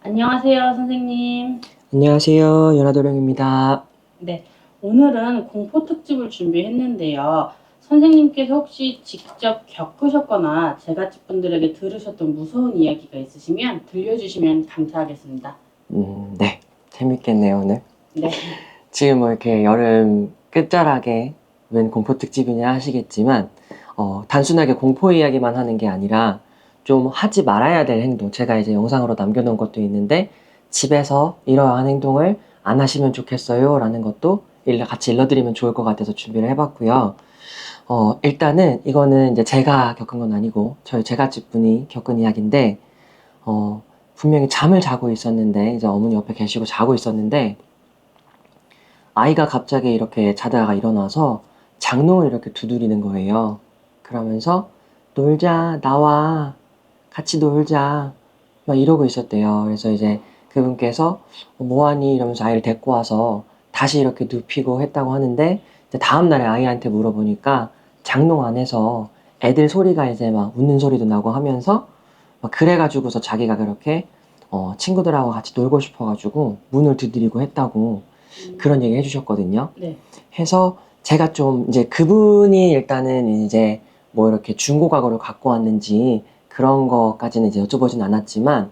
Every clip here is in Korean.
안녕하세요, 선생님. 안녕하세요. 연하도령입니다. 네, 오늘은 공포 특집을 준비했는데요. 선생님께서 혹시 직접 겪으셨거나 제갓집 분들에게 들으셨던 무서운 이야기가 있으시면 들려주시면 감사하겠습니다. 네. 재밌겠네요, 오늘. 네, 지금 뭐 이렇게 여름 끝자락에 웬 공포 특집이냐 하시겠지만, 단순하게 공포 이야기만 하는 게 아니라 좀 하지 말아야 될 행동, 제가 이제 영상으로 남겨놓은 것도 있는데, 집에서 이러한 행동을 안 하시면 좋겠어요 라는 것도 같이 일러드리면 좋을 것 같아서 준비를 해봤고요. 일단은 이거는 이제 제가 겪은 건 아니고, 저희 제갓집 분이 겪은 이야기인데, 어, 분명히 잠을 자고 있었는데, 이제 어머니 옆에 계시고 자고 있었는데, 아이가 갑자기 이렇게 자다가 일어나서 장롱을 이렇게 두드리는 거예요. 그러면서, 놀자, 나와, 같이 놀자, 막 이러고 있었대요. 그래서 이제 그분께서, 뭐하니? 이러면서 아이를 데리고 와서 다시 이렇게 눕히고 했다고 하는데, 이제 다음날에 아이한테 물어보니까 장롱 안에서 애들 소리가 이제 막 웃는 소리도 나고 하면서, 막 그래가지고서 자기가 그렇게 친구들하고 같이 놀고 싶어가지고 문을 두드리고 했다고 그런 얘기 해주셨거든요. 네, 해서 제가 좀 이제 그분이 일단은 이제 뭐 이렇게 중고가구를 갖고 왔는지 그런 것까지는 이제 여쭤보진 않았지만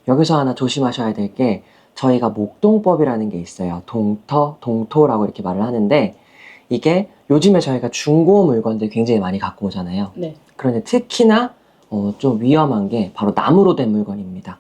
여기서 하나 조심하셔야 될 게 저희가 목동법이라는 게 있어요. 동토라고 이렇게 말을 하는데 이게 요즘에 저희가 중고 물건들 굉장히 많이 갖고 오잖아요. 네, 그런데 특히나 좀 위험한 게 바로 나무로 된 물건입니다.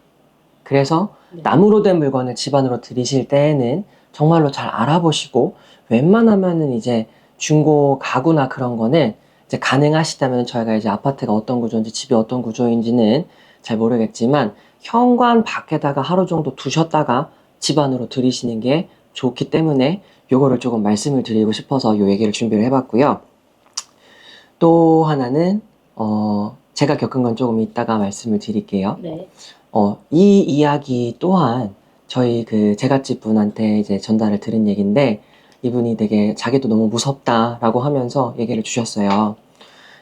그래서 네. 나무로 된 물건을 집 안으로 들이실 때에는 정말로 잘 알아보시고 웬만하면은 이제 중고 가구나 그런 거는 이제 가능하시다면 저희가 이제 아파트가 어떤 구조인지 집이 어떤 구조인지는 잘 모르겠지만 현관 밖에다가 하루 정도 두셨다가 집 안으로 들이시는 게 좋기 때문에 요거를 조금 말씀을 드리고 싶어서 요 얘기를 준비를 해봤고요. 또 하나는 제가 겪은 건 조금 이따가 말씀을 드릴게요. 네. 이 이야기 또한 저희 그 제갓집 분한테 이제 전달을 들은 얘기인데 이분이 되게 자기도 너무 무섭다라고 하면서 얘기를 주셨어요.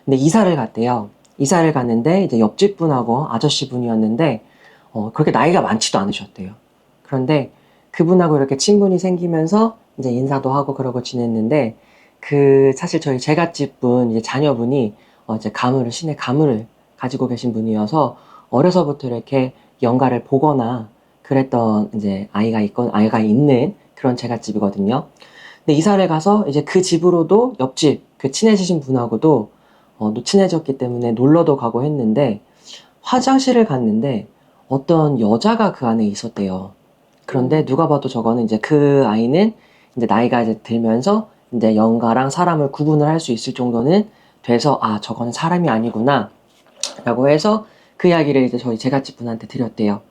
근데 이사를 갔대요. 이사를 갔는데 이제 옆집 분하고 아저씨 분이었는데 그렇게 나이가 많지도 않으셨대요. 그런데 그분하고 이렇게 친분이 생기면서 이제 인사도 하고 그러고 지냈는데 그 사실 저희 제갓집 분 이제 자녀분이 이제 신의 가물을 가지고 계신 분이어서 어려서부터 이렇게 연가를 보거나 그랬던 이제 아이가 있는 그런 제갓집이거든요. 근데 이사를 가서 이제 그 집으로도 옆집 그 친해지신 분하고도 친해졌기 때문에 놀러도 가고 했는데 화장실을 갔는데 어떤 여자가 그 안에 있었대요. 그런데 누가 봐도 저거는 이제 그 아이는 이제 나이가 이제 들면서 이제 연가랑 사람을 구분을 할 수 있을 정도는 돼서 아, 저거는 사람이 아니구나 라고 해서 그 이야기를 이제 저희 제갓집 분한테 드렸대요.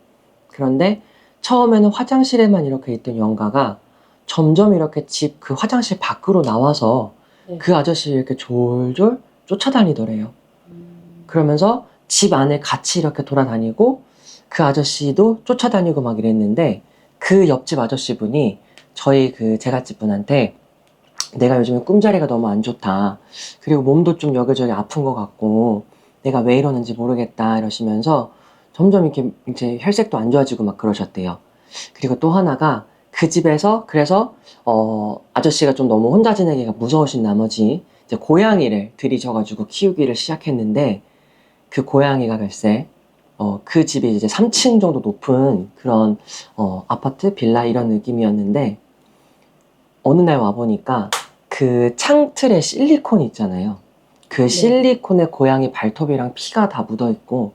그런데 처음에는 화장실에만 이렇게 있던 연가가 점점 이렇게 집 그 화장실 밖으로 나와서 네. 그 아저씨를 이렇게 졸졸 쫓아다니더래요. 음, 그러면서 집 안에 같이 이렇게 돌아다니고 그 아저씨도 쫓아다니고 막 이랬는데 그 옆집 아저씨분이 저희 그 제갓집 분한테 내가 요즘에 꿈자리가 너무 안 좋다. 그리고 몸도 좀 여기저기 아픈 것 같고 내가 왜 이러는지 모르겠다 이러시면서 점점 이렇게 이제 혈색도 안 좋아지고 막 그러셨대요. 그리고 또 하나가 그 집에서 그래서 아저씨가 좀 너무 혼자 지내기가 무서우신 나머지 이제 고양이를 들이셔가지고 키우기를 시작했는데 그 고양이가 글쎄 그 집이 이제 3층 정도 높은 그런 아파트 빌라 이런 느낌이었는데 어느 날 와보니까 그 창틀에 실리콘 있잖아요. 그 네. 실리콘에 고양이 발톱이랑 피가 다 묻어 있고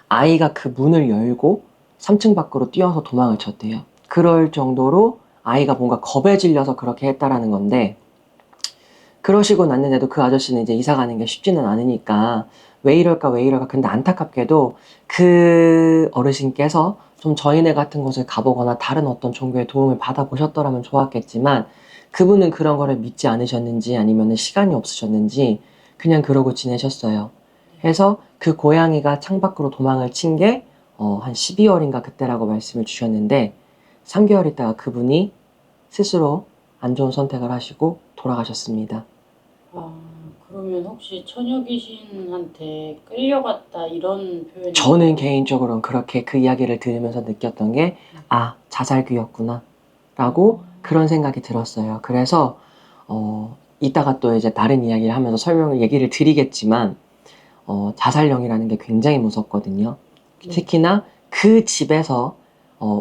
아이가 그 문을 열고 3층 밖으로 뛰어서 도망을 쳤대요. 그럴 정도로 아이가 뭔가 겁에 질려서 그렇게 했다라는 건데 그러시고 났는데도 그 아저씨는 이제 이사 가는 게 쉽지는 않으니까 왜 이럴까 왜 이럴까. 근데 안타깝게도 그 어르신께서 좀 저희네 같은 곳을 가보거나 다른 어떤 종교의 도움을 받아보셨더라면 좋았겠지만 그분은 그런 거를 믿지 않으셨는지 아니면 시간이 없으셨는지 그냥 그러고 지내셨어요. 해서 그 고양이가 창밖으로 도망을 친 게 한 12월인가 그때라고 말씀을 주셨는데 3개월 있다가 그분이 스스로 안 좋은 선택을 하시고 돌아가셨습니다. 아, 그러면 혹시 처녀 귀신한테 끌려갔다 이런 표현이 저는 개인적으로는 그렇게 그 이야기를 들으면서 느꼈던 게, 아, 자살귀였구나 라고 그런 생각이 들었어요. 그래서 이따가 또 이제 다른 이야기를 하면서 얘기를 드리겠지만, 자살령이라는 게 굉장히 무섭거든요. 네. 특히나 그 집에서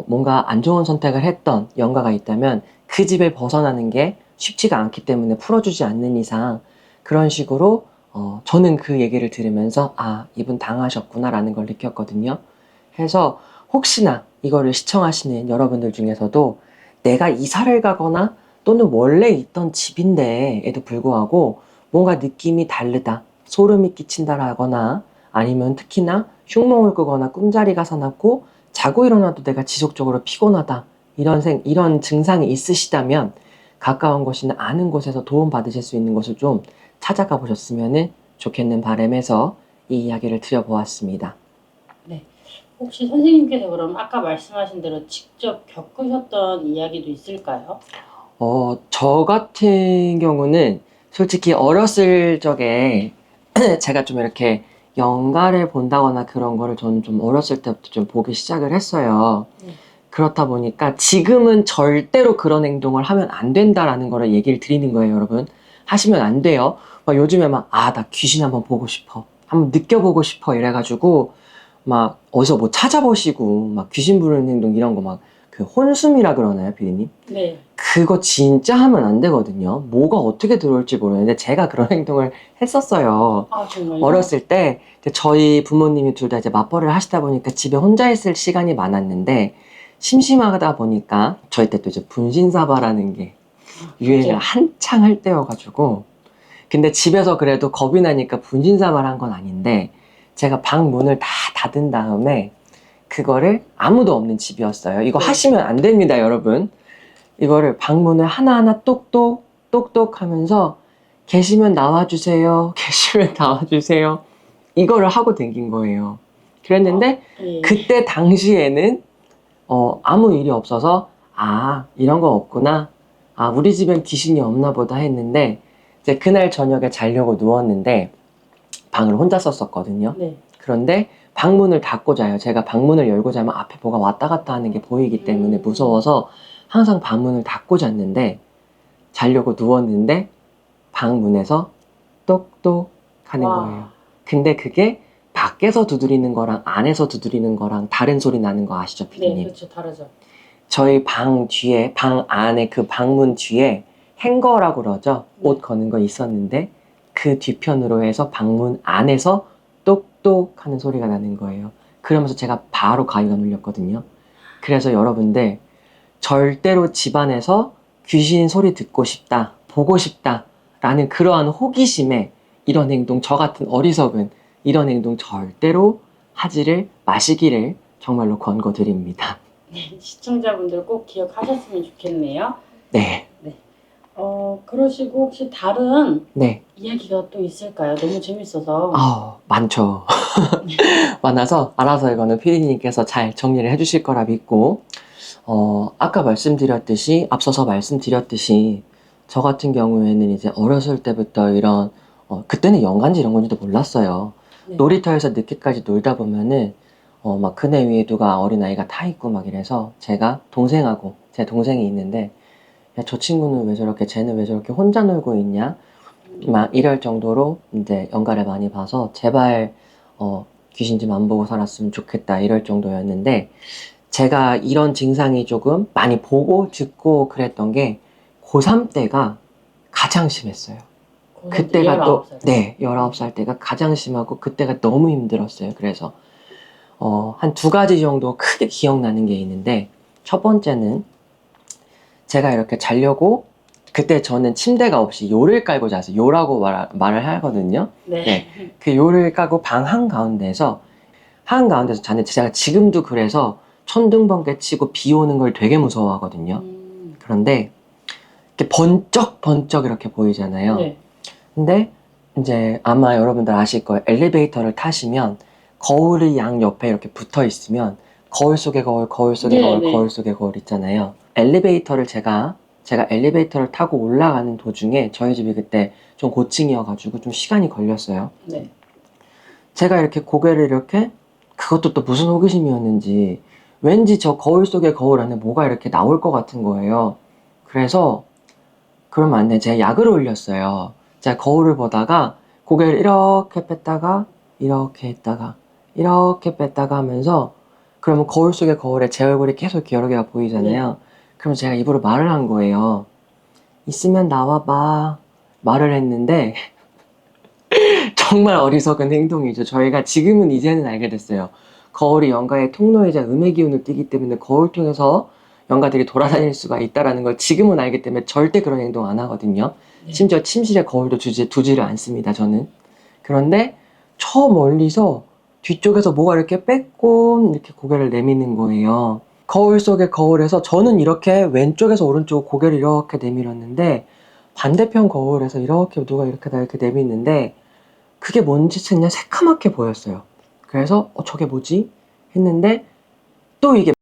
뭔가 안 좋은 선택을 했던 영가가 있다면 그 집을 벗어나는 게 쉽지가 않기 때문에 풀어주지 않는 이상 그런 식으로 저는 그 얘기를 들으면서 아, 이분 당하셨구나 라는 걸 느꼈거든요. 해서 혹시나 이거를 시청하시는 여러분들 중에서도 내가 이사를 가거나 또는 원래 있던 집인데에도 불구하고 뭔가 느낌이 다르다, 소름이 끼친다라거나 아니면 특히나 흉몽을 꾸거나 꿈자리가 사납고 자고 일어나도 내가 지속적으로 피곤하다 이런 증상이 있으시다면 가까운 곳이나 아는 곳에서 도움받으실 수 있는 곳을 좀 찾아가 보셨으면 좋겠는 바람에서 이 이야기를 드려보았습니다. 혹시 선생님께서 그럼 아까 말씀하신 대로 직접 겪으셨던 이야기도 있을까요? 저 같은 경우는 솔직히 어렸을 적에 제가 좀 이렇게 연가를 본다거나 그런 거를 저는 좀 어렸을 때부터 좀 보기 시작을 했어요. 네. 그렇다 보니까 지금은 절대로 그런 행동을 하면 안 된다라는 거를 얘기를 드리는 거예요, 여러분. 하시면 안 돼요. 막 요즘에 막, 아, 나 귀신 한번 보고 싶어. 한번 느껴보고 싶어. 이래가지고, 막, 어디서 뭐 찾아보시고, 막 귀신 부르는 행동 이런 거 막, 그 혼숨이라 그러나요, 피디님? 네. 그거 진짜 하면 안 되거든요. 뭐가 어떻게 들어올지 모르는데 제가 그런 행동을 했었어요. 아, 정말요? 어렸을 때 이제 저희 부모님이 둘 다 이제 맞벌이를 하시다 보니까 집에 혼자 있을 시간이 많았는데 심심하다 보니까 저희 때 또 이제 분신사바라는 게 유행을 그죠? 한창 할 때여가지고 근데 집에서 그래도 겁이 나니까 분신사바를 한 건 아닌데 제가 방 문을 다 닫은 다음에 그거를 아무도 없는 집이었어요. 이거 네. 하시면 안 됩니다, 여러분. 이거를 방문을 하나하나 똑똑 똑똑 하면서 계시면 나와주세요. 계시면 나와주세요. 이거를 하고 댕긴 거예요. 그랬는데 예. 그때 당시에는 아무 일이 없어서 아, 이런 거 없구나. 아, 우리 집엔 귀신이 없나 보다 했는데 이제 그날 저녁에 자려고 누웠는데 방을 혼자 썼었거든요. 네. 그런데 방문을 닫고 자요. 제가 방문을 열고 자면 앞에 뭐가 왔다 갔다 하는 게 보이기 때문에 무서워서 항상 방문을 닫고 잤는데 자려고 누웠는데 방문에서 똑똑 하는 와. 거예요. 근데 그게 밖에서 두드리는 거랑 안에서 두드리는 거랑 다른 소리 나는 거 아시죠, 네, 피디님? 그렇죠. 다르죠. 저희 방 뒤에, 방 안에 그 방문 뒤에 행거라고 그러죠. 옷 거는 거 있었는데 그 뒤편으로 해서 방문 안에서 똑똑 하는 소리가 나는 거예요. 그러면서 제가 바로 가위가 눌렸거든요. 그래서 여러분들 절대로 집안에서 귀신 소리 듣고 싶다, 보고 싶다 라는 그러한 호기심에 이런 행동, 저 같은 어리석은 이런 행동 절대로 하지를 마시기를 정말로 권고드립니다. 네, 시청자분들 꼭 기억하셨으면 좋겠네요. 네. 그러시고 혹시 다른 네. 이야기가 또 있을까요? 너무 재밌어서. 많죠. 많아서 알아서 이거는 피디님께서 잘 정리를 해주실 거라 믿고, 아까 앞서서 말씀드렸듯이, 저 같은 경우에는 이제 어렸을 때부터 이런, 그때는 연간지 이런 건지도 몰랐어요. 네. 놀이터에서 늦게까지 놀다 보면은, 막 그네 위에 누가 어린아이가 타 있고 막 이래서 제가 제 동생이 있는데, 야, 저 친구는 왜 저렇게, 쟤는 왜 저렇게 혼자 놀고 있냐? 막 이럴 정도로 이제 연가를 많이 봐서 제발 귀신 좀 안 보고 살았으면 좋겠다 이럴 정도였는데 제가 이런 증상이 조금 많이 보고 듣고 그랬던 게 고3 때가 가장 심했어요. 그때가 또 19살. 네, 19살 때가 가장 심하고 그때가 너무 힘들었어요. 그래서 한 두 가지 정도 크게 기억나는 게 있는데 첫 번째는 제가 이렇게 자려고 그때 저는 침대가 없이 요를 깔고 잤어요. 요라고 말을 하거든요. 네. 네. 그 요를 까고 방 한가운데서 자는데 제가 지금도 그래서 천둥번개 치고 비 오는 걸 되게 무서워하거든요. 그런데 이렇게 번쩍번쩍 이렇게 보이잖아요. 네. 근데 이제 아마 여러분들 아실 거예요. 엘리베이터를 타시면 거울이 양 옆에 이렇게 붙어 있으면 거울 속의 거울, 거울 속의 네, 거울, 네. 거울 속의 거울 있잖아요. 엘리베이터를 제가 제가 엘리베이터를 타고 올라가는 도중에 저희 집이 그때 좀 고층이어가지고 좀 시간이 걸렸어요. 네. 제가 이렇게 고개를 이렇게, 그것도 또 무슨 호기심이었는지 왠지 저 거울 속의 거울 안에 뭐가 이렇게 나올 것 같은 거예요. 그래서 그러면 안 돼. 제가 약을 올렸어요. 제가 거울을 보다가 고개를 이렇게 뺐다가 이렇게 했다가 이렇게 뺐다가 하면서, 그러면 거울 속의 거울에 제 얼굴이 계속 여러 개가 보이잖아요. 그럼 제가 입으로 말을 한 거예요. 있으면 나와봐. 말을 했는데 정말 어리석은 행동이죠. 저희가 지금은 이제는 알게 됐어요. 거울이 영가의 통로이자 음의 기운을 띠기 때문에 거울 통해서 영가들이 돌아다닐 수가 있다는 걸 지금은 알기 때문에 절대 그런 행동 안 하거든요. 네. 심지어 침실에 거울도 두지를 않습니다, 저는. 그런데 저 멀리서 뒤쪽에서 뭐가 이렇게 빼꼼 이렇게 고개를 내미는 거예요. 거울 속의 거울에서 저는 이렇게 왼쪽에서 오른쪽 고개를 이렇게 내밀었는데, 반대편 거울에서 이렇게 누가 이렇게 나 이렇게 내미는데 그게 뭔지 그냥 새카맣게 보였어요. 그래서 저게 뭐지? 했는데 또 이게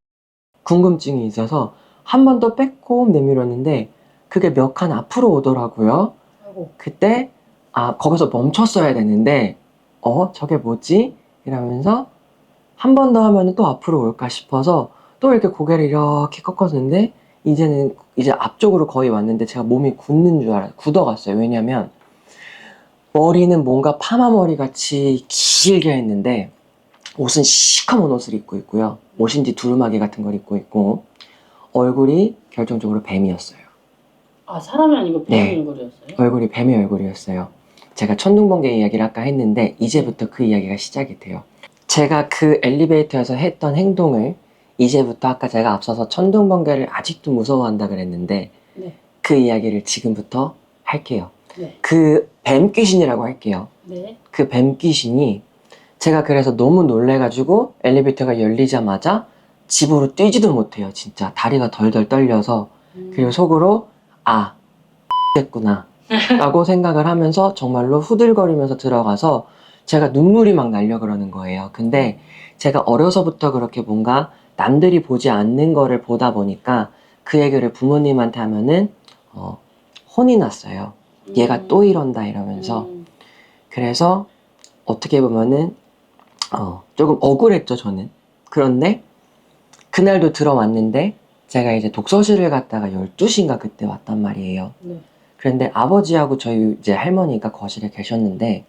궁금증이 있어서 한 번 더 빼꼼 내밀었는데 그게 몇 칸 앞으로 오더라고요. 아이고. 그때 거기서 멈췄어야 되는데 저게 뭐지? 이러면서 한 번 더 하면 또 앞으로 올까 싶어서 또 이렇게 고개를 이렇게 꺾었는데 이제는 이제 앞쪽으로 거의 왔는데 제가 몸이 굳는 줄 알아요. 굳어갔어요. 왜냐면 머리는 뭔가 파마머리 같이 길게 했는데 옷은 시커먼 옷을 입고 있고요. 옷인지 두루마기 같은 걸 입고 있고 얼굴이 결정적으로 뱀이었어요. 아, 사람이 아니고 뱀 네. 얼굴이었어요? 얼굴이 뱀의 얼굴이었어요. 제가 천둥번개 이야기를 아까 했는데 이제부터 그 이야기가 시작이 돼요. 제가 그 엘리베이터에서 했던 행동을 이제부터, 아까 제가 앞서서 천둥번개를 아직도 무서워한다 그랬는데 네. 그 이야기를 지금부터 할게요. 네. 그 뱀귀신이라고 할게요. 네. 그 뱀귀신이, 제가 그래서 너무 놀래가지고 엘리베이터가 열리자마자 집으로 뛰지도 못해요. 진짜 다리가 덜덜 떨려서. 그리고 속으로 됐구나 라고 생각을 하면서 정말로 후들거리면서 들어가서 제가 눈물이 막 나려 그러는 거예요. 근데 제가 어려서부터 그렇게 뭔가 남들이 보지 않는 거를 보다 보니까 그 얘기를 부모님한테 하면은 혼이 났어요. 얘가 또 이런다 이러면서. 그래서 어떻게 보면은 조금 억울했죠, 저는. 그런데 그날도 들어왔는데 제가 이제 독서실을 갔다가 12시인가 그때 왔단 말이에요. 네. 그런데 아버지하고 저희 이제 할머니가 거실에 계셨는데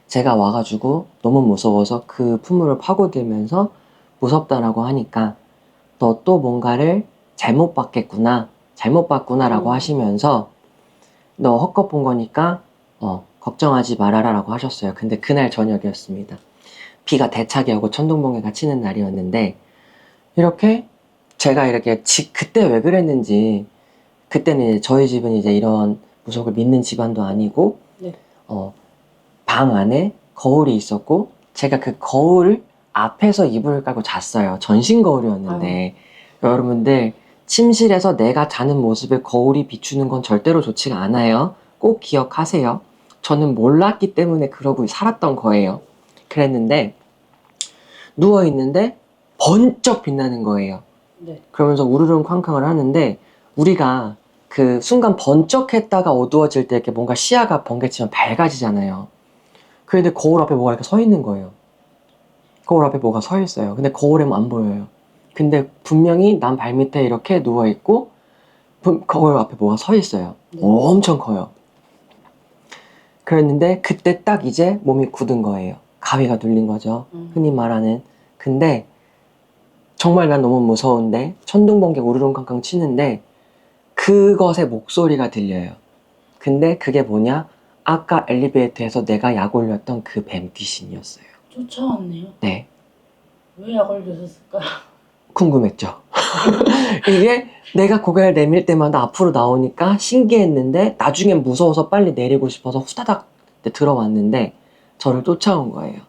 제가 와가지고 너무 무서워서 그 품을 파고들면서 무섭다라고 하니까 너 또 뭔가를 잘못 봤겠구나, 잘못 봤구나라고 하시면서 너 헛것 본 거니까 걱정하지 말아라 라고 하셨어요. 근데 그날 저녁이었습니다. 비가 대차게 오고 천둥번개가 치는 날이었는데 이렇게 제가 이렇게 그때 왜 그랬는지, 그때는 이제 저희 집은 이제 이런 무속을 믿는 집안도 아니고 네. 방 안에 거울이 있었고 제가 그 거울 앞에서 이불을 깔고 잤어요. 전신 거울이었는데 여러분들, 침실에서 내가 자는 모습을 거울이 비추는 건 절대로 좋지가 않아요. 꼭 기억하세요. 저는 몰랐기 때문에 그러고 살았던 거예요. 그랬는데 누워있는데 번쩍 빛나는 거예요. 네. 그러면서 우르릉 쾅쾅을 하는데, 우리가 그 순간 번쩍했다가 어두워질 때 이렇게 뭔가 시야가 번개치면 밝아지잖아요. 그런데 거울 앞에 뭐가 이렇게 서 있는 거예요. 거울 앞에 뭐가 서 있어요. 근데 거울에는 안 보여요. 근데 분명히 난 발밑에 이렇게 누워있고 거울 앞에 뭐가 서 있어요. 네. 엄청 커요. 그랬는데 그때 딱 이제 몸이 굳은 거예요. 가위가 눌린 거죠. 흔히 말하는. 근데 정말 난 너무 무서운데 천둥번개 우르릉캉캉 치는데 그것의 목소리가 들려요. 근데 그게 뭐냐? 아까 엘리베이터에서 내가 약 올렸던 그 뱀 귀신이었어요. 쫓아왔네요. 네. 왜 약을 드셨을까? 궁금했죠. 이게 내가 고개를 내밀 때마다 앞으로 나오니까 신기했는데 나중엔 무서워서 빨리 내리고 싶어서 후다닥 들어왔는데 저를 쫓아온 거예요.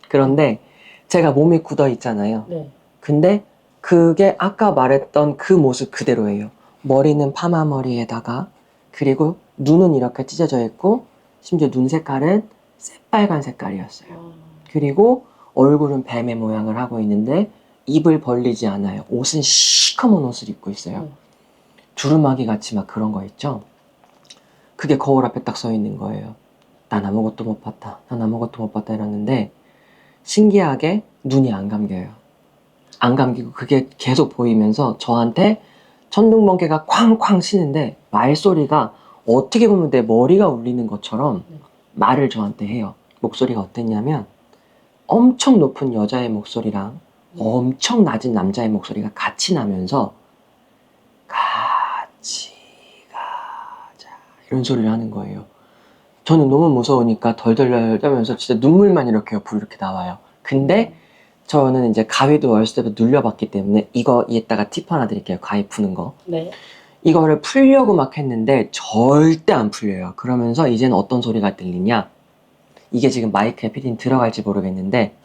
그런데 제가 몸이 굳어 있잖아요. 네. 근데 그게 아까 말했던 그 모습 그대로예요. 머리는 파마머리에다가, 그리고 눈은 이렇게 찢어져 있고 심지어 눈 색깔은 새빨간 색깔이었어요. 그리고 얼굴은 뱀의 모양을 하고 있는데 입을 벌리지 않아요. 옷은 시커먼 옷을 입고 있어요. 두루마기 같이 막 그런 거 있죠? 그게 거울 앞에 딱 서 있는 거예요. 난 아무것도 못 봤다. 난 아무것도 못 봤다 이러는데 신기하게 눈이 안 감겨요. 안 감기고 그게 계속 보이면서 저한테 천둥번개가 쾅쾅 치는데 말소리가 어떻게 보면 내 머리가 울리는 것처럼 말을 저한테 해요. 목소리가 어땠냐면 엄청 높은 여자의 목소리랑 엄청 낮은 남자의 목소리가 같이 나면서 같이 가자 이런 소리를 하는 거예요. 저는 너무 무서우니까 덜덜덜 떨면서 진짜 눈물만 이렇게 옆으로 이렇게 나와요. 근데 저는 이제 가위도 어렸을 때부터 눌려봤기 때문에 이에다가 팁 하나 드릴게요. 가위 푸는 거. 네. 이거를 풀려고 막 했는데 절대 안 풀려요. 그러면서 이제는 어떤 소리가 들리냐? 이게 지금 마이크에 피디님 들어갈지 모르겠는데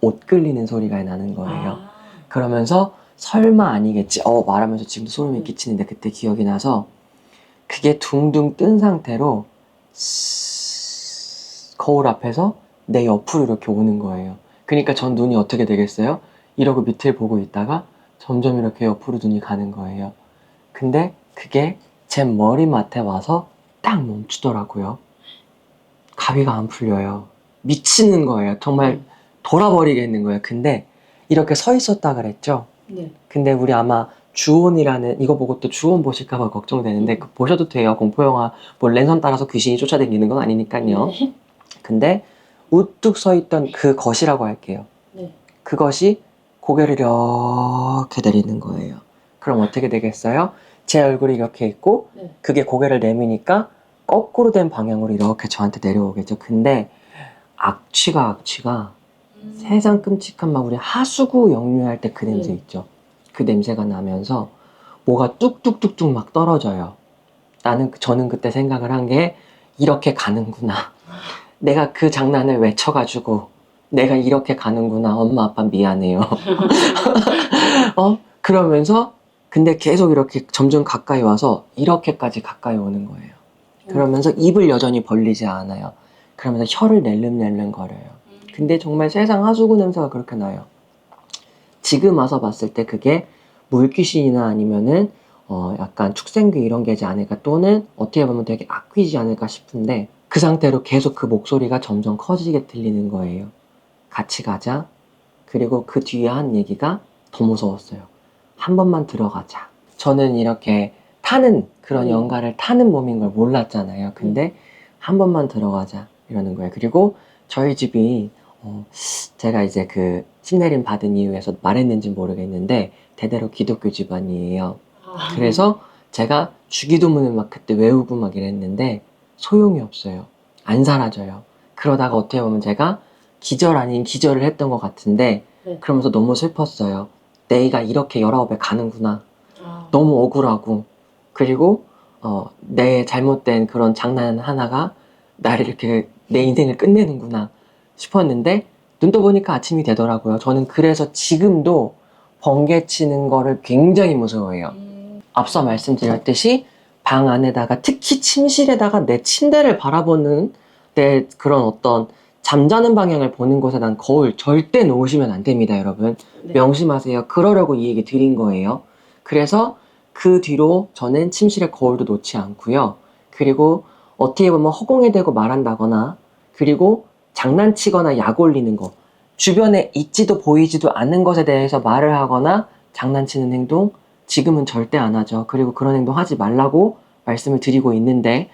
옷 끌리는 소리가 나는 거예요. 아. 그러면서 설마 아니겠지? 말하면서 지금도 소름이 끼치는데 그때 기억이 나서 그게 둥둥 뜬 상태로 거울 앞에서 내 옆으로 이렇게 오는 거예요. 그러니까 전 눈이 어떻게 되겠어요? 이러고 밑을 보고 있다가 점점 이렇게 옆으로 눈이 가는 거예요. 근데 그게 제 머리맡에 와서 딱 멈추더라고요. 가위가 안 풀려요. 미치는 거예요. 정말 돌아버리겠는 거예요. 근데 이렇게 서 있었다 그랬죠? 네. 근데 우리 아마 주온이라는 이거 보고 또 주온 보실까봐 걱정되는데 보셔도 돼요. 공포영화 뭐 랜선 따라서 귀신이 쫓아다니는 건 아니니까요. 네. 근데 우뚝 서 있던 그 것이라고 할게요. 네. 그것이 고개를 이렇게 내리는 거예요. 그럼 어떻게 되겠어요? 제 얼굴이 이렇게 있고 네. 그게 고개를 내미니까 거꾸로 된 방향으로 이렇게 저한테 내려오겠죠. 근데 악취가 세상 끔찍한 막 우리 하수구 역류할 때 그 냄새 네. 있죠. 그 냄새가 나면서 뭐가 뚝뚝뚝뚝 막 떨어져요. 저는 그때 생각을 한 게 이렇게 가는구나. 내가 그 장난을 외쳐가지고 내가 이렇게 가는구나. 엄마 아빠 미안해요. 그러면서 근데 계속 이렇게 점점 가까이 와서 이렇게까지 가까이 오는 거예요. 그러면서 입을 여전히 벌리지 않아요. 그러면서 혀를 낼름낼름 거려요. 근데 정말 세상 하수구 냄새가 그렇게 나요. 지금 와서 봤을 때 그게 물귀신이나 아니면은 약간 축생귀 이런 게지 않을까, 또는 어떻게 보면 되게 악귀지 않을까 싶은데 그 상태로 계속 그 목소리가 점점 커지게 들리는 거예요. 같이 가자. 그리고 그 뒤에 한 얘기가 더 무서웠어요. 한 번만 들어가자. 저는 이렇게 타는 그런 연가를 타는 몸인 걸 몰랐잖아요. 근데 한 번만 들어가자 이러는 거예요. 그리고 저희 집이 제가 이제 그 신내림 받은 이유에서 말했는지 모르겠는데 대대로 기독교 집안이에요. 그래서 제가 주기도문을 막 그때 외우고 막 이랬는데 소용이 없어요. 안 사라져요. 그러다가 어떻게 보면 제가 기절 아닌 기절을 했던 것 같은데 그러면서 너무 슬펐어요. 내가 이렇게 19배 가는구나. 너무 억울하고, 그리고 내 잘못된 그런 장난 하나가 나를 이렇게 내 인생을 끝내는구나 싶었는데 눈 떠보니까 아침이 되더라고요. 저는 그래서 지금도 번개 치는 거를 굉장히 무서워해요. 앞서 말씀드렸듯이 방 안에다가, 특히 침실에다가 내 침대를 바라보는 내 그런 어떤 잠자는 방향을 보는 곳에 난 거울 절대 놓으시면 안 됩니다, 여러분. 명심하세요. 그러려고 이 얘기 드린 거예요. 그래서 그 뒤로 저는 침실에 거울도 놓지 않고요. 그리고 어떻게 보면 허공에 대고 말한다거나, 그리고 장난치거나 약 올리는 거, 주변에 있지도 보이지도 않는 것에 대해서 말을 하거나 장난치는 행동, 지금은 절대 안 하죠. 그리고 그런 행동 하지 말라고 말씀을 드리고 있는데,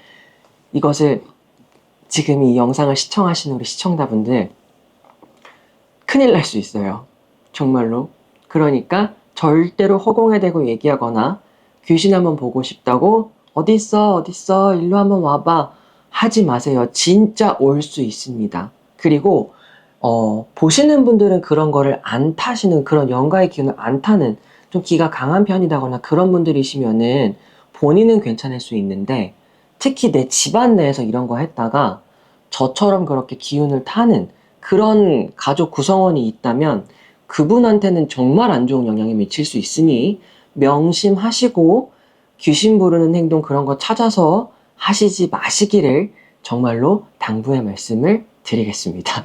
이것을 지금 이 영상을 시청하시는 우리 시청자분들 큰일 날 수 있어요. 정말로. 그러니까 절대로 허공에 대고 얘기하거나 귀신 한번 보고 싶다고 어딨어 일로 한번 와봐 하지 마세요. 진짜 올 수 있습니다. 그리고 보시는 분들은 그런 거를 안 타시는, 그런 영가의 기운을 안 타는 좀 기가 강한 편이다거나 그런 분들이시면은 본인은 괜찮을 수 있는데, 특히 내 집안 내에서 이런 거 했다가 저처럼 그렇게 기운을 타는 그런 가족 구성원이 있다면 그분한테는 정말 안 좋은 영향이 미칠 수 있으니 명심하시고 귀신 부르는 행동 그런 거 찾아서 하시지 마시기를 정말로 당부의 말씀을 드리겠습니다.